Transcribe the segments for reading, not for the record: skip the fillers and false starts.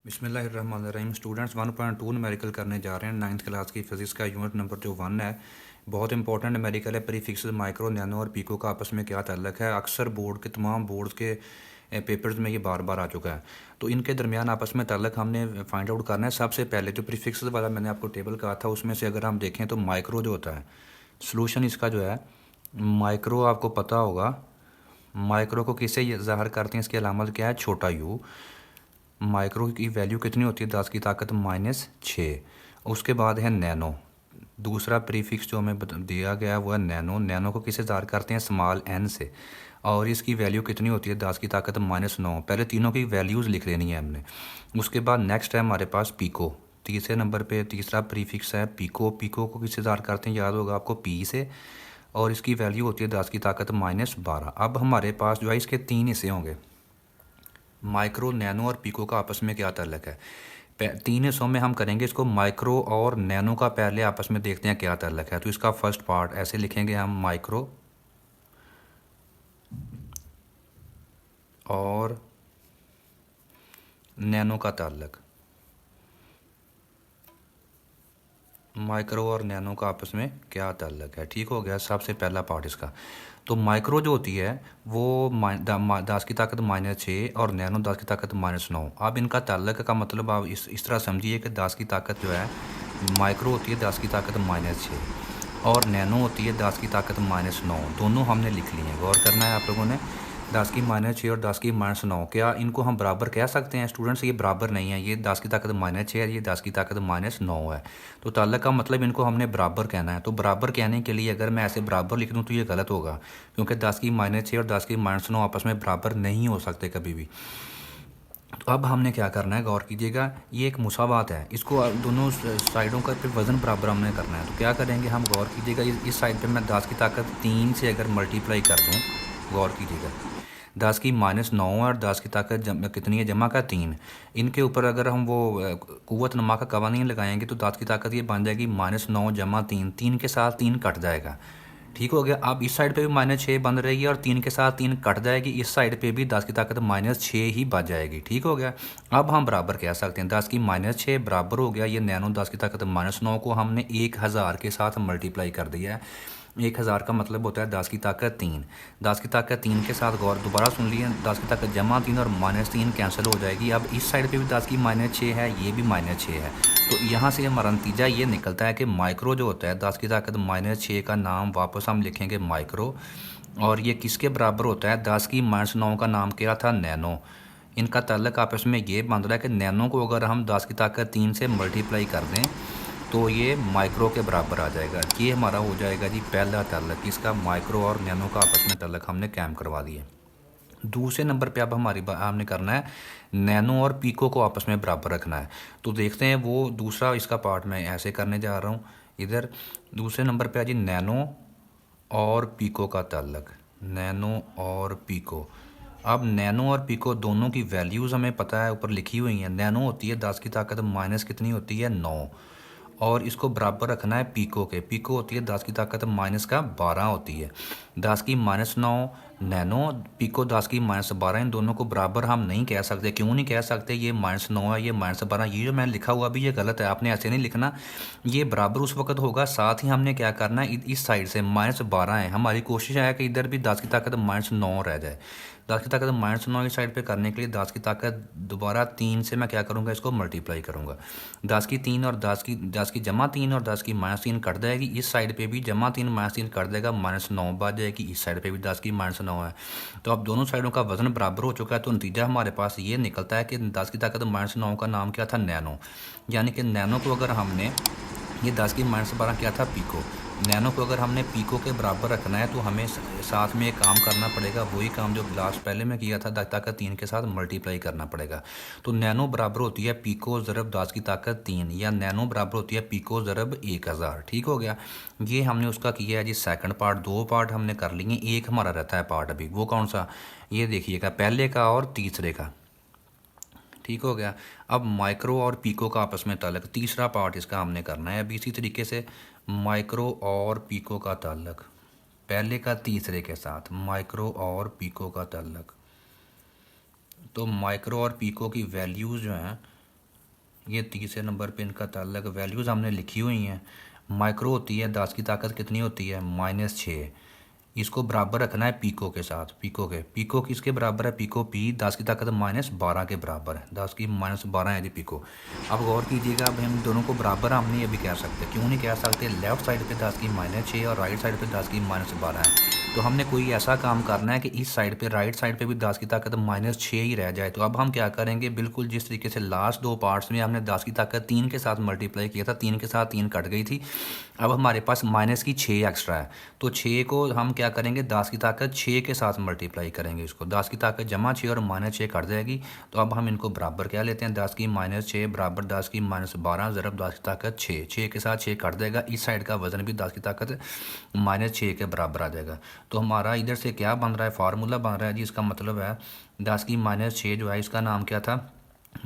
बिस्मिल्लाहिर्रहमानिर्रहीम। Students 1.2 numerical करने जा रहे हैं। 9th क्लास की फिज़िक्स का यूनिट नंबर जो 1 है, बहुत इंपॉर्टेंट न्यूमेरिकल है। प्रीफिक्स माइक्रो, नैनो और पीको का आपस में क्या ताल्लुक है। अक्सर बोर्ड के तमाम बोर्ड्स के पेपर्स में ये बार बार आ चुका है, तो इनके दरमियान आपस में ताल्लुक हमने फाइंड आउट करना है। सबसे पहले जो प्रीफिक्स वाला मैंने आपको टेबल कहा था, उसमें से अगर हम देखें तो माइक्रो जो होता है, सॉल्यूशन इसका जो है माइक्रो, आपको पता होगा माइक्रो को किससे ज़ाहिर करते हैं। इसकी अलामत क्या है, छोटा यू। माइक्रो की वैल्यू कितनी होती है, 10 की ताकत -6। उसके बाद है नैनो। दूसरा प्रीफिक्स जो हमें दिया गया है वो है नैनो। नैनो को किससे ज़ाहिर करते हैं, स्मॉल एन से, और इसकी वैल्यू कितनी होती है, 10 की ताकत -9। पहले तीनों की वैल्यूज़ लिख लेनी है हमने। उसके बाद नेक्स्ट है हमारे पास पीको। तीसरे नंबर पे तीसरा प्रीफिक्स है पीको। पीको को किससे ज़ाहिर करते हैं, याद होगा आपको, पी से, और इसकी वैल्यू होती है 10 की ताकत -12। अब हमारे पास जो है इसके 3 हिस्से होंगे। माइक्रो, नैनो और पीको का आपस में क्या ताल्लुक है। 3 हिस्सों में हम करेंगे इसको। माइक्रो और नैनो का पहले आपस में देखते हैं क्या ताल्लुक है। तो इसका फर्स्ट पार्ट ऐसे लिखेंगे हम, माइक्रो और नैनो का ताल्लुक। माइक्रो और नैनो का आपस में क्या ताल्लुक है, ठीक हो गया। सबसे पहला पार्ट इसका, तो माइक्रो जो होती है वो 10 की ताकत -6 और नैनो 10 की ताकत -9। अब इनका ताल्लुक का मतलब आप इस तरह समझिए कि 10 की ताकत जो है माइक्रो होती है 10 की ताकत -6 और नैनो होती है 10 की ताकत -9। दोनों हमने लिख लिए हैं, गौर करना है आप लोगों ने। 10 की -6 और 10 की -9, क्या इनको हम बराबर कह सकते हैं स्टूडेंट्स? ये बराबर नहीं है। ये 10 की ताकत -6 है, ये 10 की ताकत -9 है। तो ताल्लुक का मतलब इनको हमने बराबर कहना है। तो बराबर कहने के लिए अगर मैं ऐसे बराबर लिख दूँ तो ये गलत होगा, क्योंकि 10 की -6 और 10 की -9 आपस में बराबर नहीं हो सकते कभी भी। तो अब हमने क्या करना है, गौर कीजिएगा, ये एक मुसावात है। इसको दोनों साइडों का फिर वज़न बराबर हमने करना है। तो क्या करेंगे हम, गौर कीजिएगा, इस साइड पे मैं 10 की ताकत 3 से अगर मल्टीप्लाई कर दूँ, गौर कीजिएगा, 10 की -9 और 10 की ताकत कितनी है, जमा का 3। इनके ऊपर अगर हम वो कुव्वत नमा का कवानीन लगाएंगे तो 10 की ताकत ये बन जाएगी -9 जमा 3। 3 के साथ 3 कट जाएगा, ठीक हो गया। अब इस साइड पे भी -6 बन रहेगी और 3 के साथ 3 कट जाएगी। इस साइड पे भी 10 की ताकत -6 ही बच जाएगी, ठीक हो गया। अब हम बराबर कह सकते हैं, 10 की -6 बराबर हो गया ये नैनो 10 की ताकत -9 को हमने 1000 के साथ मल्टीप्लाई कर दिया है। 1000 का मतलब होता है 10 की ताकत 3। 10 की ताकत 3 के साथ, गौर दोबारा सुन लिए, 10 की ताकत जमा 3 और -3 कैंसिल हो जाएगी। अब इस साइड पे भी 10 की -6 है, ये भी -6 है। तो यहाँ से हमारा नतीजा ये निकलता है कि माइक्रो जो होता है 10 की ताकत -6 का नाम वापस हम लिखेंगे माइक्रो, और ये किसके बराबर होता है, 10 की -9 का नाम क्या था, नैनो। इनका ताल्लुक आपस में ये बन रहा है कि नैनो को अगर हम 10 की ताकत 3 से मल्टीप्लाई कर दें तो ये माइक्रो के बराबर आ जाएगा। ये हमारा हो जाएगा जी पहला ताल्लुक। इसका माइक्रो और नैनो का आपस में ताल्लुक हमने कायम करवा दिया। दूसरे नंबर पे अब हमने करना है नैनो और पीको को आपस में बराबर रखना है। तो देखते हैं वो दूसरा इसका पार्ट मैं ऐसे करने जा रहा हूँ। इधर दूसरे नंबर पे आ जी नैनो और पीको का ताल्लुक। नैनो और पीको, अब नैनो और पीको दोनों की वैल्यूज़ हमें पता है, ऊपर लिखी हुई हैं। नैनो होती है 10 की ताकत माइनस कितनी होती है, 9, और इसको बराबर रखना है पीको के। पीको होती है 10 की ताकत -12 होती है। 10 की -9 नैनो, पीको 10 की -12, इन दोनों को बराबर हम नहीं कह सकते। क्यों नहीं कह सकते, ये -9 है, ये -12। ये जो मैंने लिखा हुआ भी ये गलत है, आपने ऐसे नहीं लिखना। ये बराबर उस वक्त होगा, साथ ही हमने क्या करना है, इस साइड से -12 है। हमारी कोशिश है कि इधर भी 10 की ताकत -9 रह जाए। 10 की ताकत -9 इस साइड पे करने के लिए 10 की ताकत दोबारा 3 से मैं क्या करूँगा, इसको मल्टीप्लाई करूँगा। 10 की 3 और 10 की जमा 3 और 10 की -3 कट जाएगी। इस साइड पे भी जमा 3 -3 कट जाएगा, -9 बच जाएगी। इस साइड पे भी 10 की -9 है। तो अब दोनों साइडों का वजन बराबर हो चुका है। तो नतीजा हमारे पास ये निकलता है कि 10 की ताकत -9 का नाम क्या था, नैनो। यानी कि नैनो को अगर हमने, ये 10 की -12 क्या था, पीको। नैनो को अगर हमने पीको के बराबर रखना है तो हमें साथ में एक काम करना पड़ेगा, वही काम जो लास्ट पहले में किया था, 10 की ताकत 3 के साथ मल्टीप्लाई करना पड़ेगा। तो नैनो बराबर होती है पीको ज़रब 10 की ताकत 3, या नैनो बराबर होती है पीको ज़रब 1000, ठीक हो गया। ये हमने उसका किया है जी सेकंड पार्ट। 2 पार्ट हमने कर लिए, एक हमारा रहता है पार्ट अभी, वो कौन सा, ये देखिएगा, पहले का और तीसरे का, ठीक हो गया। अब माइक्रो और पीको का आपस में ताल्लुक, तीसरा पार्ट इसका हमने करना है। अब इसी तरीके से माइक्रो और पीको का ताल्लुक, पहले का तीसरे के साथ, माइक्रो और पीको का ताल्लुक। तो माइक्रो और पीको की वैल्यूज़ जो हैं ये तीसरे नंबर पे इनका ताल्लुक, वैल्यूज़ हमने लिखी हुई हैं। माइक्रो होती है, 10 की ताकत कितनी होती है, -6। इसको बराबर रखना है पीको के साथ। पीको किसके बराबर है, पीको पी 10 की ताकत -12 के बराबर है। 10 की -12 है जी पीको। अब गौर कीजिएगा, अब हम दोनों को बराबर हम नहीं अभी कह सकते। क्यों नहीं कह सकते, लेफ़्ट साइड पे 10 की -6 और राइट साइड पे 10 की -12 है। तो हमने कोई ऐसा काम करना है कि इस साइड पे, राइट साइड पे भी 10 की ताकत -6 ही रह जाए। तो अब हम क्या करेंगे, बिल्कुल जिस तरीके से लास्ट दो पार्ट्स में हमने 10 की ताकत 3 के साथ मल्टीप्लाई किया था, 3 के साथ 3 कट गई थी। अब हमारे पास माइनस की 6 एक्स्ट्रा है, तो 6 को हम क्या करेंगे, 10 की ताकत 6 के साथ मल्टीप्लाई करेंगे। इसको 10 की ताकत जमा 6 और -6 कट जाएगी। तो अब हम इनको बराबर क्या लेते हैं, 10 की -6 बराबर 10 की -12 ज़रब 10 की ताकत 6। 6 के साथ 6 कट जाएगा, इस साइड का वज़न भी 10 की ताकत -6 के बराबर आ जाएगा। तो हमारा इधर से क्या बन रहा है, फार्मूला बन रहा है जी। इसका मतलब है 10 की -6 जो है, इसका नाम क्या था,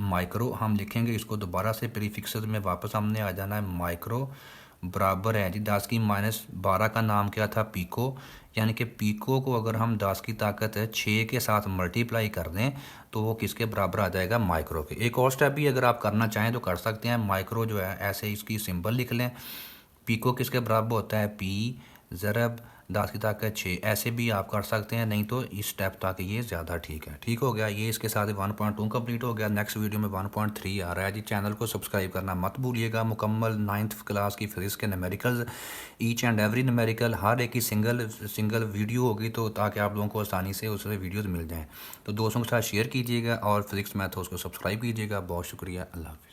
माइक्रो। हम लिखेंगे इसको दोबारा से, प्रीफिक्सेस में वापस हमने आ जाना है। माइक्रो बराबर है जी 10 की -12 का नाम क्या था, पीको। यानी कि पीको को अगर हम 10 की ताकत 6 के साथ मल्टीप्लाई कर दें तो वो किसके बराबर आ जाएगा, माइक्रो के। एक और स्टेप भी अगर आप करना चाहें तो कर सकते हैं। माइक्रो जो है ऐसे इसकी सिंबल लिख लें। पीको किसके बराबर होता है, पी ज़रब 10 की ताकत 6। ऐसे भी आप कर सकते हैं, नहीं तो इस स्टेप तक ये ज़्यादा ठीक है। ठीक हो गया, ये इसके साथ 1.2 कंप्लीट हो गया। नेक्स्ट वीडियो में 1.3 आ रहा है जी। चैनल को सब्सक्राइब करना मत भूलिएगा। मुकम्मल 9th क्लास की फिजिक्स के numericals, each and every numerical, हर एक की सिंगल वीडियो होगी, तो ताकि आप लोगों को आसानी से उससे वीडियोज़ मिल जाएँ। तो दोस्तों के साथ शेयर कीजिएगा और फिजिक्स मैथ्स को सब्सक्राइब कीजिएगा। बहुत शुक्रिया, अल्लाह हाफ़िज़।